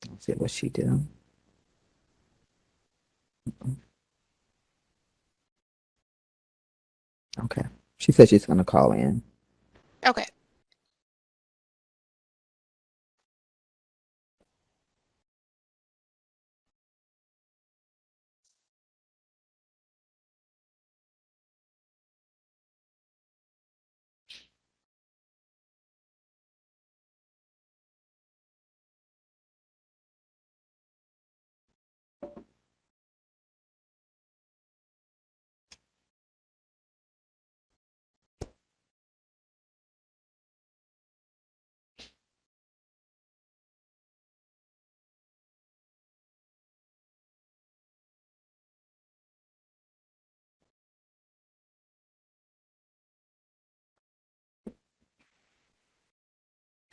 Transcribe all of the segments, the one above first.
Let's see what she did. Okay. She said she's going to call in. Okay.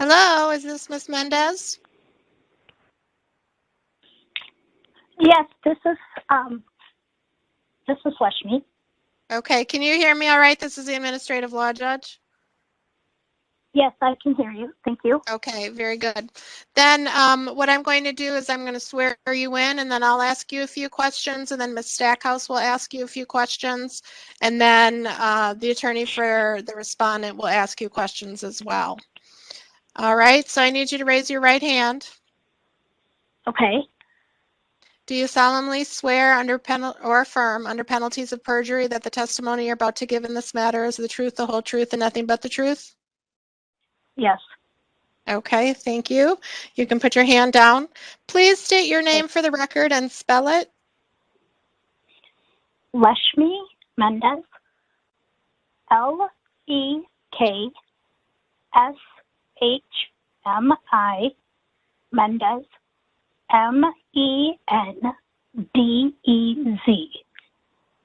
Hello, is this Miss Mendez? Yes, this is Lashmi. Okay, can you hear me all right? This is the administrative law judge. Yes, I can hear you. Thank you. Okay, very good. Then what I'm going to do is I'm going to swear you in, and then I'll ask you a few questions, and then Ms. Stackhouse will ask you a few questions, and then the attorney for the respondent will ask you questions as well. All right, so I need you to raise your right hand. Okay. Do you solemnly swear under or affirm under penalties of perjury that the testimony you're about to give in this matter is the truth, the whole truth, and nothing but the truth? Yes. Okay, thank you. You can put your hand down. Please state your name for the record and spell it. Lashmi Mendez. L-E-K-S-H-M-I Mendez. M-E-N-D-E-Z.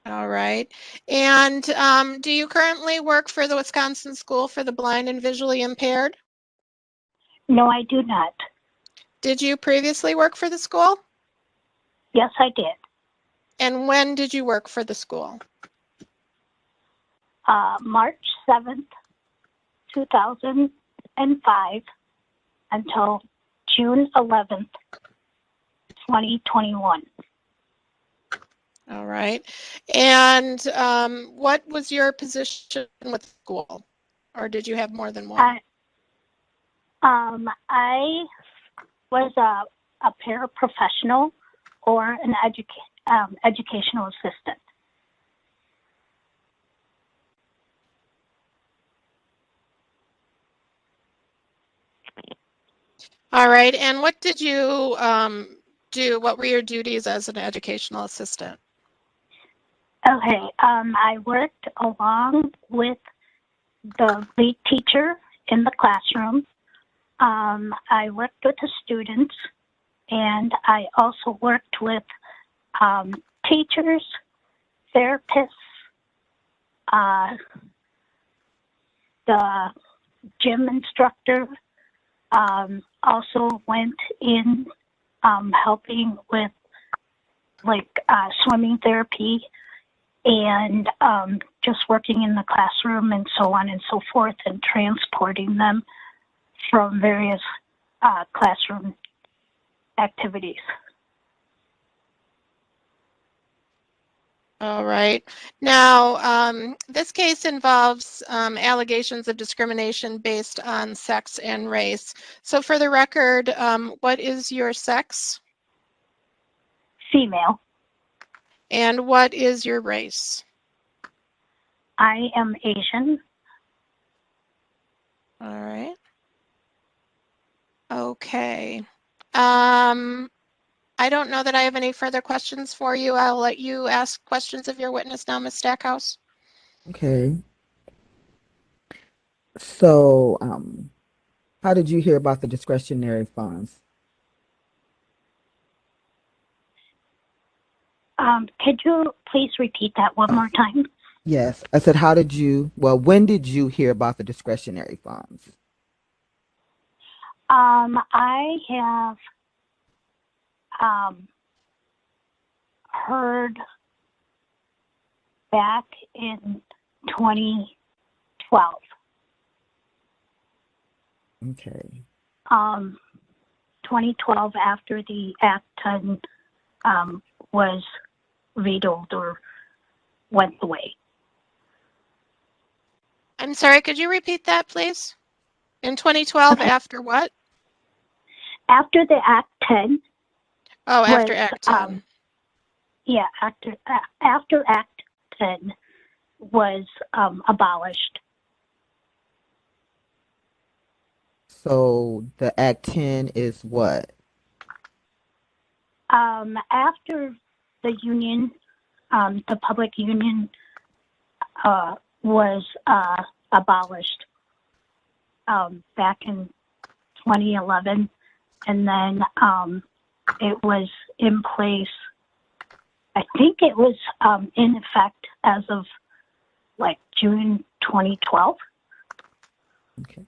All right. And do you currently work for the Wisconsin School for the Blind and Visually Impaired? No, I do not. Did you previously work for the school? Yes, I did. And when did you work for the school? March 7th, 2005 until June 11th, 2021. All right. And what was your position with the school? Or did you have more than one? I was a paraprofessional or an educational assistant. All right. And what did you do? What were your duties as an educational assistant? Okay. I worked along with the lead teacher in the classroom. I worked with the students, and I also worked with teachers, therapists, the gym instructor, also went in helping with like swimming therapy and just working in the classroom and so on and so forth, and transporting them from various classroom activities. All right. Now, this case involves allegations of discrimination based on sex and race. So for the record, what is your sex? Female. And what is your race? I am Asian. All right. Okay. I don't know that I have any further questions for you. I'll let you ask questions of your witness now, Ms. Stackhouse. Okay. So, how did you hear about the discretionary funds? Could you please repeat that one more time? Yes, I said, when did you hear about the discretionary funds? I have heard back in 2012. Okay. 2012, after the Act 10 was vetoed or went away. I'm sorry, could you repeat that, please? In 2012, Okay. after what? After the Act 10 Oh, after was, Act 10. yeah, after Act 10 was abolished. So the Act 10 is what? After the union, the public union was abolished back in 2011, and then it was in place. I think it was in effect as of like June 2012. Okay.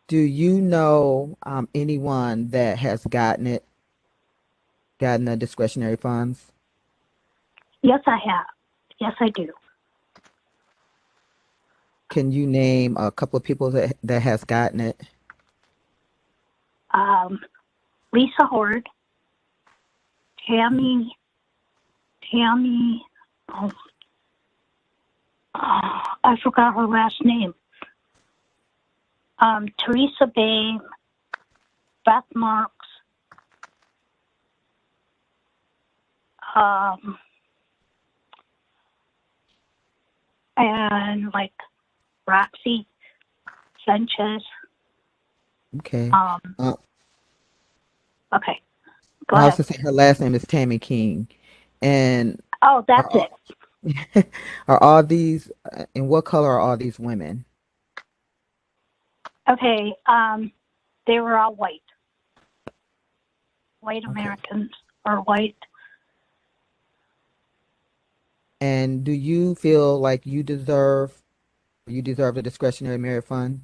Do you know anyone that has gotten the discretionary funds? Yes, I have. Yes, I do. Can you name a couple of people that has gotten it? Lisa Horde, Tammy, oh, I forgot her last name. Teresa Bay, Beth Marks, and like Roxy Sanchez. Okay. Okay, go I was ahead. to say her last name is Tammy King. And Oh, that's are it. are all these in what color are all these women? Okay, they were all white. White Okay. Americans or white. And do you feel like you deserve the discretionary merit fund?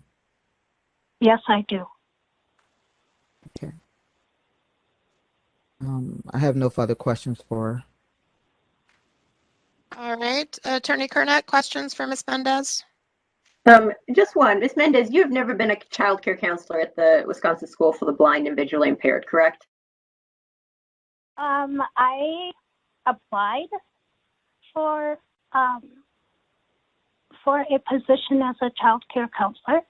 Yes, I do. Okay. I have no further questions for her. All right. Attorney Kernett, questions for Ms. Mendez? Just one. Ms. Mendez, you have never been a child care counselor at the Wisconsin School for the Blind and Visually Impaired, correct? I applied for a position as a child care counselor,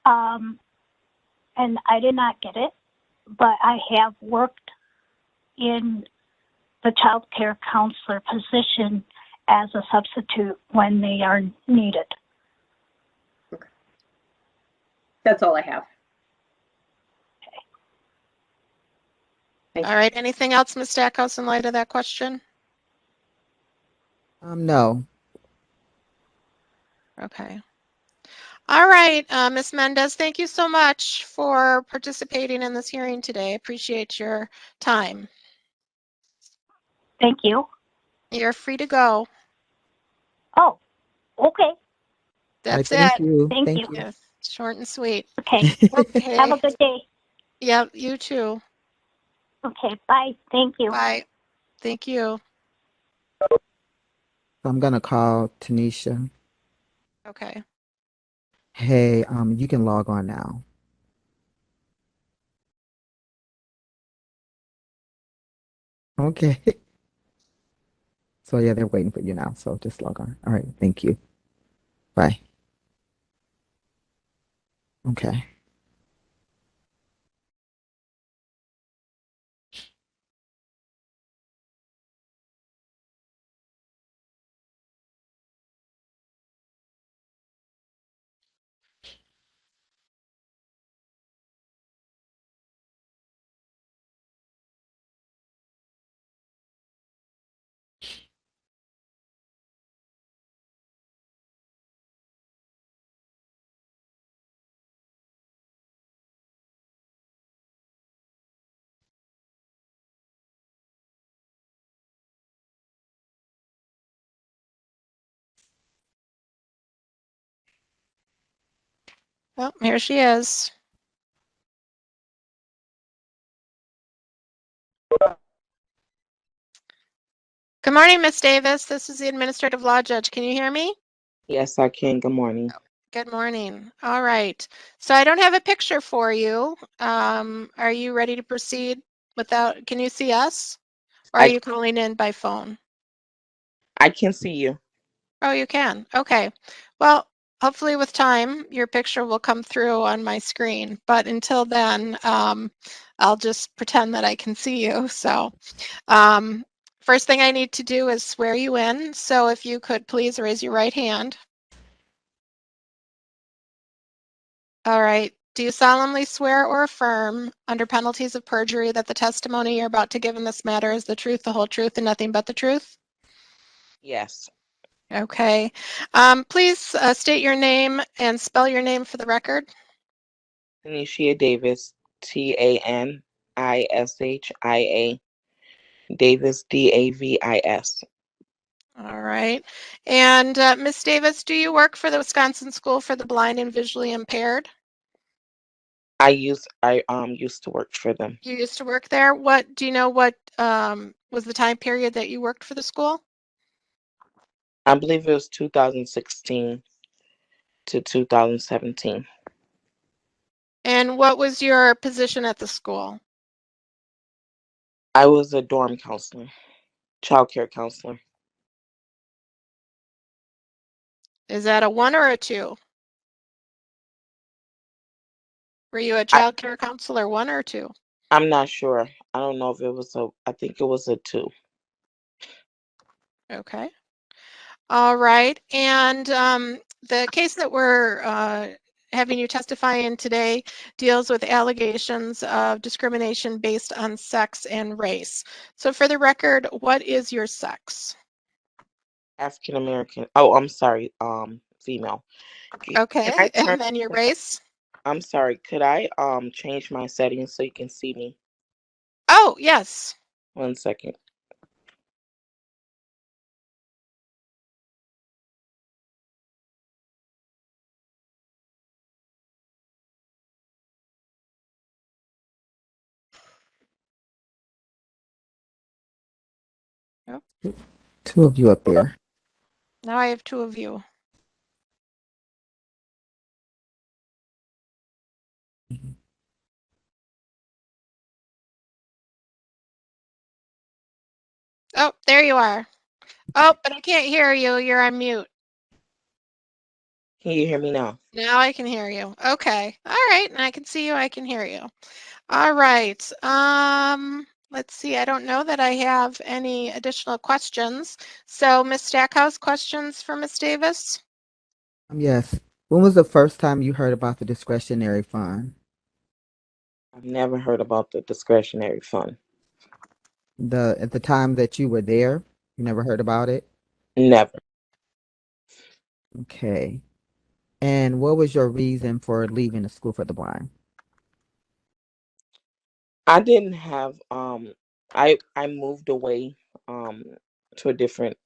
and I did not get it, but I have worked in the child care counselor position as a substitute when they are needed. Okay. That's all I have. All right. Anything else, Ms. Stackhouse, in light of that question? No. Okay. All right, Ms. Mendez, thank you so much for participating in this hearing today. Appreciate your time. Thank you. You're free to go. Oh, okay. That's All right, it. thank you. Thank Thank you. you. Yes, short and sweet. Okay. Okay. Have a good day. Yep, you too. Okay, bye. Thank you. Bye. Thank you. So I'm gonna call Tanisha. Okay. Hey, you can log on now. Okay. So yeah, they're waiting for you now. So just log on. All right. Thank you. Bye. Okay. Well, here she is. Good morning, Miss Davis. This is the administrative law judge. Can you hear me? Yes, I can. Good morning. Good morning. All right. So I don't have a picture for you. Are you ready to proceed without, can you see us? Or are I you calling in by phone? I can see you. Oh, you can. Okay. Well, hopefully with time, your picture will come through on my screen. But until then, I'll just pretend that I can see you. So first thing I need to do is swear you in. So if you could please raise your right hand. All right. Do you solemnly swear or affirm, under penalties of perjury, that the testimony you're about to give in this matter is the truth, the whole truth, and nothing but the truth? Yes. Okay. Please state your name and spell your name for the record. Tanisha Davis, TANISHIA, Davis, DAVIS. All right. And Ms. Davis, do you work for the Wisconsin School for the Blind and Visually Impaired? I used to work for them. You used to work there. What do you know what was the time period that you worked for the school? I believe it was 2016 to 2017. And what was your position at the school? I was a dorm counselor, child care counselor. Is that a 1 or a 2? Were you a I, child care counselor 1 or 2? I'm not sure. I don't know if it was I think it was a 2. Okay. All right. And the case that we're having you testify in today deals with allegations of discrimination based on sex and race. So for the record, what is your sex? African American. Oh, I'm sorry. Female. Can I Okay. turn? And then your race? I'm sorry. Could I change my settings so you can see me? Oh, yes. 1 second. Oh, Two of you up there. now I have 2 of you. Oh, there you are. Oh, but I can't hear you. You're on mute. Can you hear me now? Now I can hear you. Okay. All right. And I can see you. I can hear you. All right. Let's see. I don't know that I have any additional questions. So, Ms. Stackhouse, questions for Ms. Davis? Yes. When was the first time you heard about the discretionary fund? I've never heard about the discretionary fund. At the time that you were there, you never heard about it? Never. Okay. And what was your reason for leaving the school for the blind? I didn't have I moved away um to a different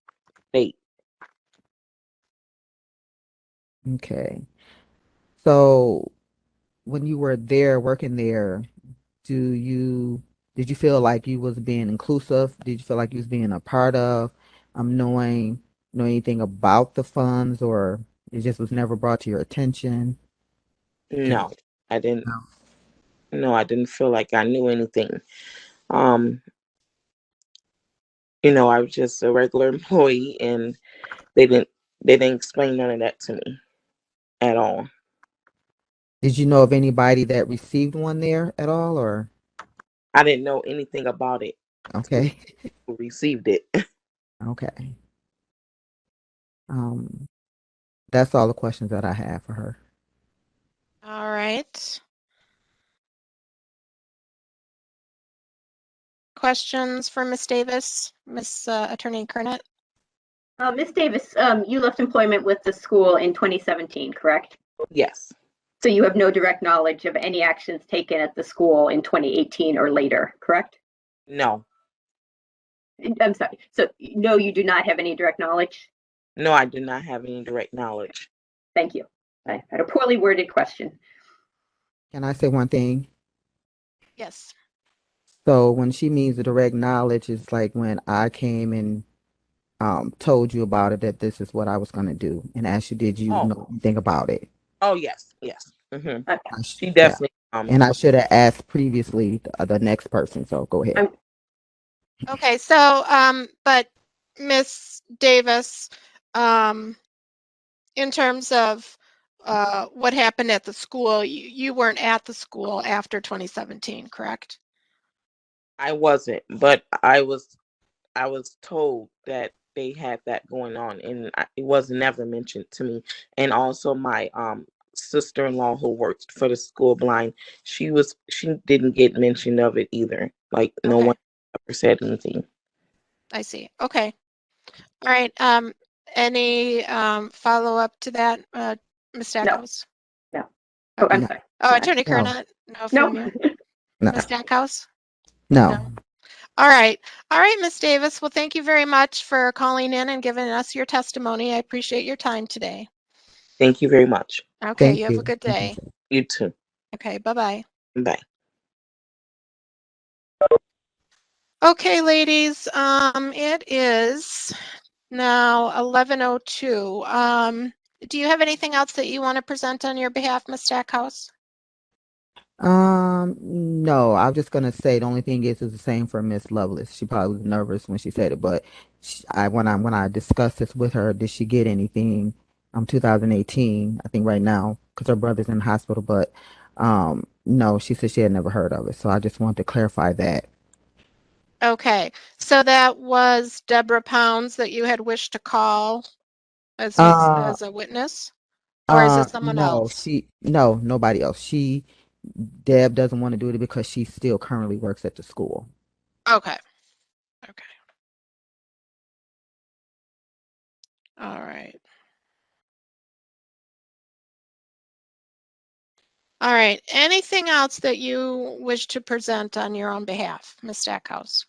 state. Okay. So when you were there working there, do you did you feel like you was being inclusive? Did you feel like you was being a part of knowing know anything about the funds, or it just was never brought to your attention? No, I didn't. No. No, I didn't feel like I knew anything. Um, I was just a regular employee, and they didn't they didn't explain none of that to me at all. Did you know of anybody that received one there at all, or I didn't know anything about it till okay? we received it. Okay. Um, that's all the questions that I have for her. All right. Questions for Ms. Davis, Ms. Attorney Kernet? Ms. Davis, you left employment with the school in 2017, correct? Yes. So you have no direct knowledge of any actions taken at the school in 2018 or later, correct? No. I'm sorry. So no, you do not have any direct knowledge? No, I did not have any direct knowledge. Thank you. I had a poorly worded question. Can I say one thing? Yes. So when she means the direct knowledge, it's like when I came and told you about it, that this is what I was going to do, and asked you, did you Oh, know anything about it? oh yes, yes. Okay. She Yeah. definitely And I should have asked previously the next person. So go ahead. I'm Okay, so, but Miss Davis, um, in terms of what happened at the school, you weren't at the school after 2017, correct? I wasn't, but I was told that they had that going on, and it was never mentioned to me. And also, my sister-in-law who worked for the school blind, she didn't get mention of it either. Like no Okay, one ever said anything. I see. Okay. All right. Any follow-up to that, Ms. no, Stackhouse? no. Oh, I'm Okay. No, sorry. Oh, Go ahead. Attorney no, Carnott, no from No. you? no, Ms. Stackhouse? no. No. All right. All right, Ms. Davis. Well, thank you very much for calling in and giving us your testimony. I appreciate your time today. Thank you very much. Okay, you Thank have a you. good day. You too. Okay, bye-bye. Bye. Okay, ladies, it is now 11:02. Do you have anything else that you want to present on your behalf, Ms. Stackhouse? No, I was just gonna say the only thing is the same for Miss Lovelace. She probably was nervous when she said it, but when I discussed this with her, did she get anything? 2018, I think right now, because her brother's in the hospital, but no, she said she had never heard of it. So I just wanted to clarify that. Okay, so that was Deborah Pounds that you had wished to call Uh, as a witness, or is it someone no, else? nobody else. Deb doesn't want to do it because she still currently works at the school. Okay. Okay. All right. All right. Anything else that you wish to present on your own behalf, Ms. Stackhouse?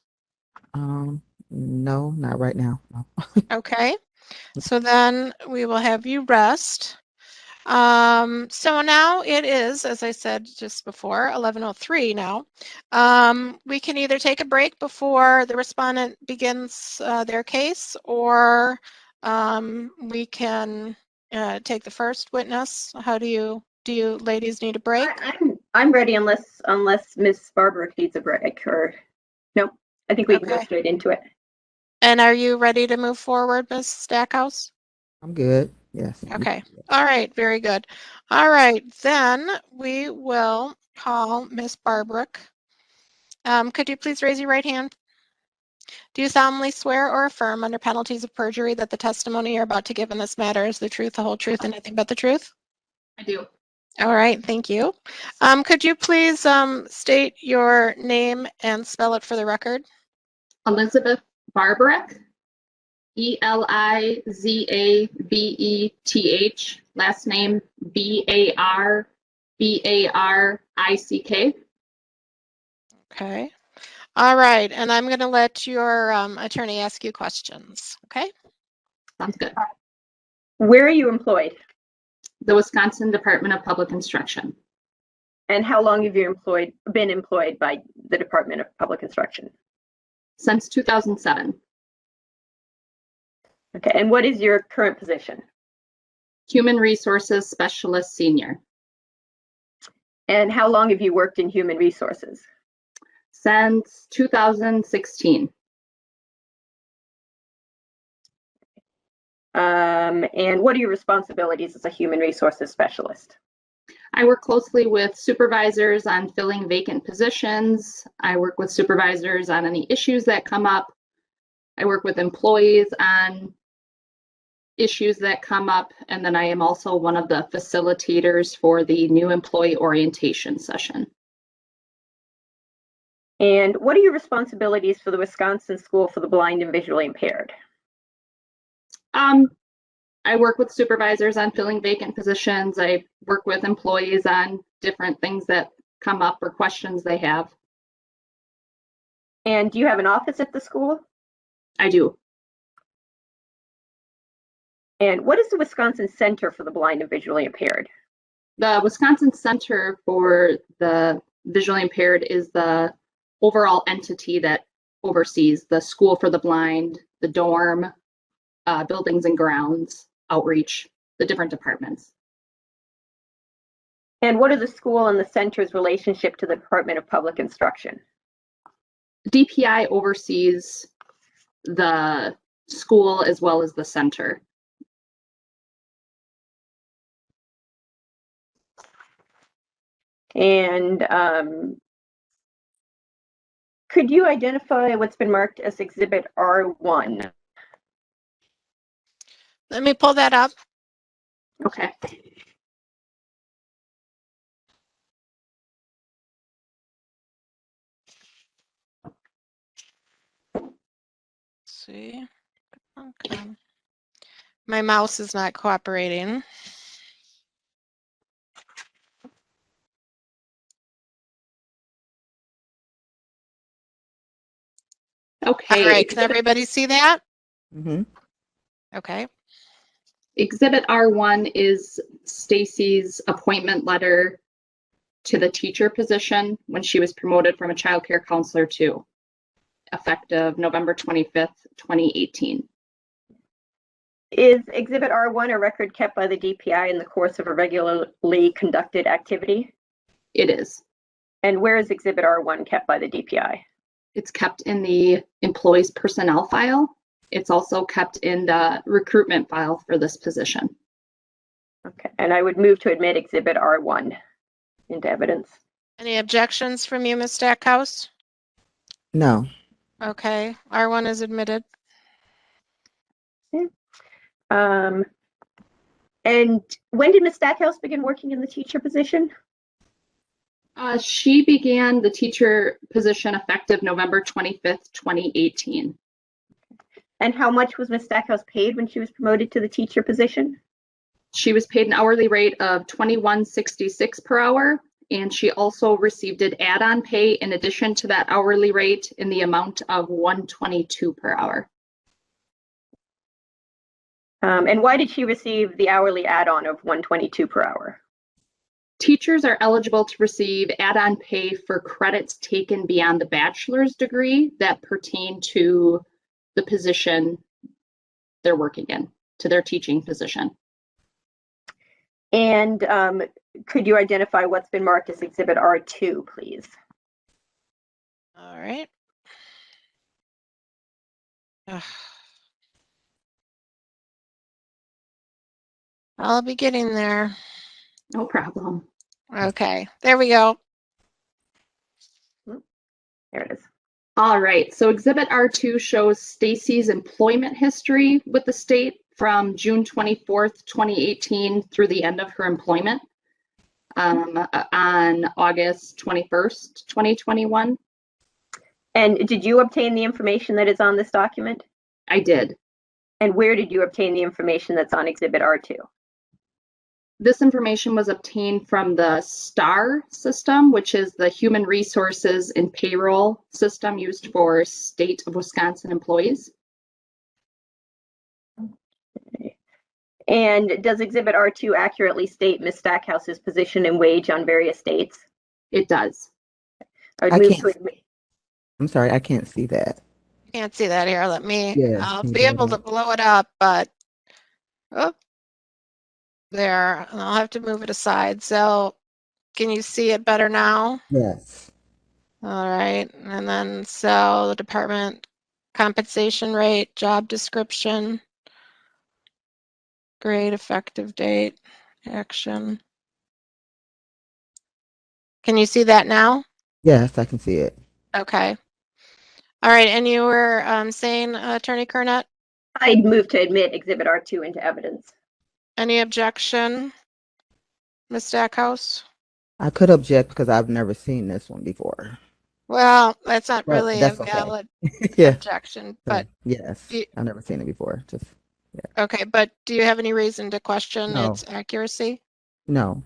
No, not right now. No. Okay. So then we will have you rest. So now it is, as I said just before, 11:03 now. We can either take a break before the respondent begins their case, or we can take the first witness. How do you ladies need a break? I'm ready unless Miss Barbara needs a break or no. I think we can go Okay. straight into it. And are you ready to move forward, Ms. Stackhouse? I'm good. Yes. Okay. All right. Very good. All right. Then we will call Miss Barbarick. Could you please raise your right hand? Do you solemnly swear or affirm under penalties of perjury that the testimony you're about to give in this matter is the truth, the whole truth, and nothing but the truth? I do. All right. Thank you. Could you please state your name and spell it for the record? Elizabeth Barbarek, Elizabeth, last name Barbarick. Okay. All right. And I'm going to let your attorney ask you questions. Okay. Sounds good. Where are you employed? The Wisconsin Department of Public Instruction, And how long have you been employed by the Department of Public Instruction? since 2007. Okay, and what is your current position? Human Resources Specialist Senior, And how long have you worked in human resources? since 2016. And what are your responsibilities as a human resources specialist? I work closely with supervisors on filling vacant positions. I work with supervisors on any issues that come up. I work with employees on issues that come up, and then I am also one of the facilitators for the new employee orientation session. And what are your responsibilities for the Wisconsin School for the Blind and Visually Impaired? I work with supervisors on filling vacant positions. I work with employees on different things that come up or questions they have. And do you have an office at the school? I do. And what is the Wisconsin Center for the Blind and Visually Impaired? The Wisconsin Center for the Visually Impaired is the overall entity that oversees the school for the blind, the dorm, buildings and grounds, outreach, the different departments. And what are the school and the center's relationship to the Department of Public Instruction? DPI oversees the school as well as the center. And could you identify what's been marked as Exhibit R1? Let me pull that up. Okay. See. Okay. My mouse is not cooperating. Okay. All right, can everybody see that? Mm-hmm. Okay. Exhibit R1 is Stacy's appointment letter to the teacher position when she was promoted from a child care counselor to effective November 25th, 2018. Is Exhibit R1 a record kept by the DPI in the course of a regularly conducted activity? It is. And where is Exhibit R1 kept by the DPI? It's kept in the employees personnel file. It's also kept in the recruitment file for this position. Okay, and I would move to admit Exhibit R1 into evidence. Any objections from you, Ms. Stackhouse? No. Okay, R1 is admitted. And when did Ms. Stackhouse begin working in the teacher position? She began the teacher position effective November 25th, 2018. And how much was Ms. Stackhouse paid when she was promoted to the teacher position? She was paid an hourly rate of $21.66 per hour, and she also received an add-on pay in addition to that hourly rate in the amount of $122 per hour. And why did she receive the hourly add-on of $122 per hour? Teachers are eligible to receive add-on pay for credits taken beyond the bachelor's degree that pertain to the position they're working in, to their teaching position. And could you identify what's been marked as Exhibit R2, please? All right. Ugh. I'll be getting there. No problem. Okay, there we go. There it is. All right, so Exhibit R2 shows Stacy's employment history with the state from June 24th, 2018 through the end of her employment on August 21st, 2021. And did you obtain the information that is on this document? I did. And where did you obtain the information that's on Exhibit R2? This information was obtained from the STAR system, which is the Human Resources and Payroll system used for state of Wisconsin employees. And does Exhibit R2 accurately state Ms. Stackhouse's position and wage on various dates? It does. I would I move can't. to admit. I'm sorry, I can't see that. Can't see that here. Let me, Yeah, I'll can you be blow it able to up? blow it up, but oh, there. I'll have to move it aside. So can you see it better now? Yes. All right. And then so the department compensation rate, job description, grade, effective date, action. Can you see that now? Yes, I can see it. Okay. All right. And you were saying, Attorney Cornett, I'd move to admit Exhibit R2 into evidence. any objection? Ms. Stackhouse? I could object because I've never seen this one before. Well, that's not But really a that's okay. valid Yeah. objection, but Yes, do you- I've never seen it before. Just okay, but do you have any reason to question No. its accuracy? no.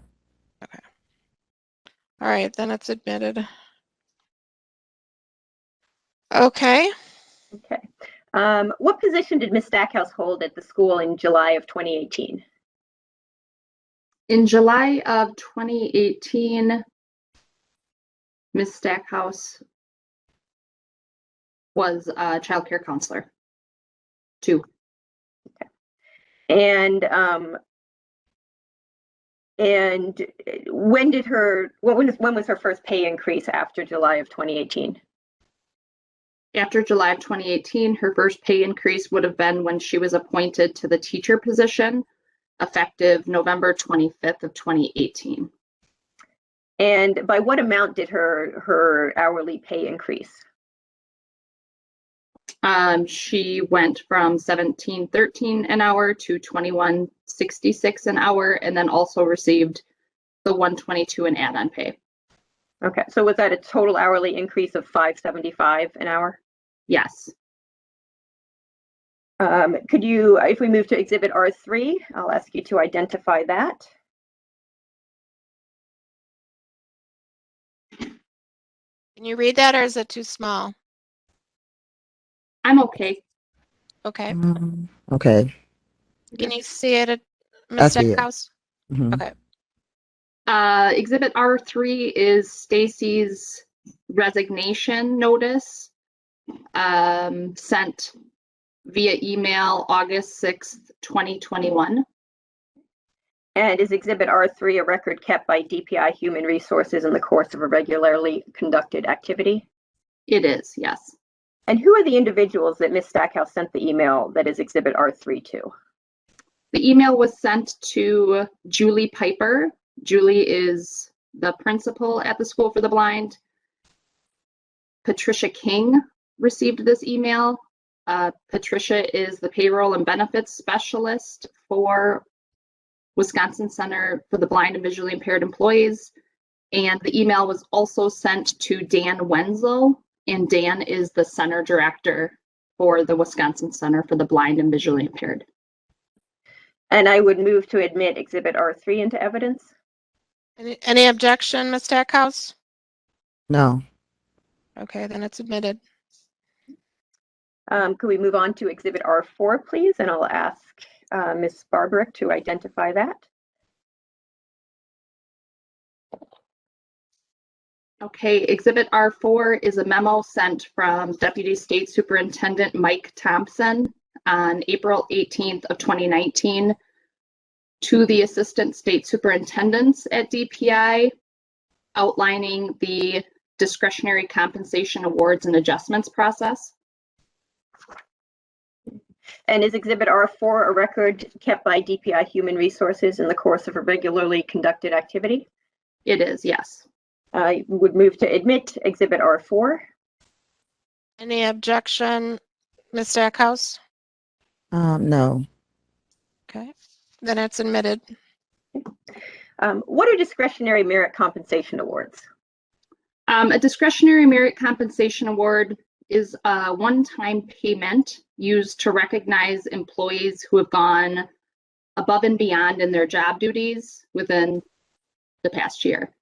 All right, then it's admitted. Okay. Okay. What position did Ms. Stackhouse hold at the school in July of 2018? In July of 2018, Ms. Stackhouse was a child care counselor. 2. And when was her first pay increase after July of 2018? After July of 2018, her first pay increase would have been when she was appointed to the teacher position, effective November 25th of 2018. And by what amount did her hourly pay increase? She went from $17.13 an hour to $21.66 an hour, and then also received the $122 in add-on pay. Okay, so was that a total hourly increase of $5.75 an hour? Yes. Could you, if we move to Exhibit R3, I'll ask you to identify that. Can you read that, or is it too small? I'm okay. Okay. Okay. Can you see it, I Ms. see it. Stackhouse? Mhm. Okay. Exhibit R3 is Stacy's resignation notice, sent via email August 6th, 2021. And is Exhibit R3 a record kept by DPI Human Resources in the course of a regularly conducted activity? It is, yes. And who are the individuals that Ms. Stackhouse sent the email that is Exhibit R3 to? The email was sent to Julie Piper. Julie is the principal at the School for the Blind. Patricia King received this email. Patricia is the payroll and benefits specialist for Wisconsin Center for the Blind and Visually Impaired Employees. And the email was also sent to Dan Wenzel, and Dan is the center director for the Wisconsin Center for the Blind and Visually Impaired. And I would move to admit Exhibit R3 into evidence. Any objection, Ms. Stackhouse? No. Okay, then it's admitted. Could we move on to Exhibit R4, please? And I'll ask Ms. Barbarick to identify that. Okay, Exhibit R4 is a memo sent from Deputy State Superintendent Mike Thompson on April 18th of 2019 to the Assistant State Superintendents at DPI, outlining the discretionary compensation awards and adjustments process. And is Exhibit R4 a record kept by DPI Human Resources in the course of a regularly conducted activity? It is, yes. I would move to admit Exhibit R4. Any objection, Ms. Stackhouse? No. Okay, then it's admitted. What are discretionary merit compensation awards? A discretionary merit compensation award is a one-time payment used to recognize employees who have gone above and beyond in their job duties within the past year.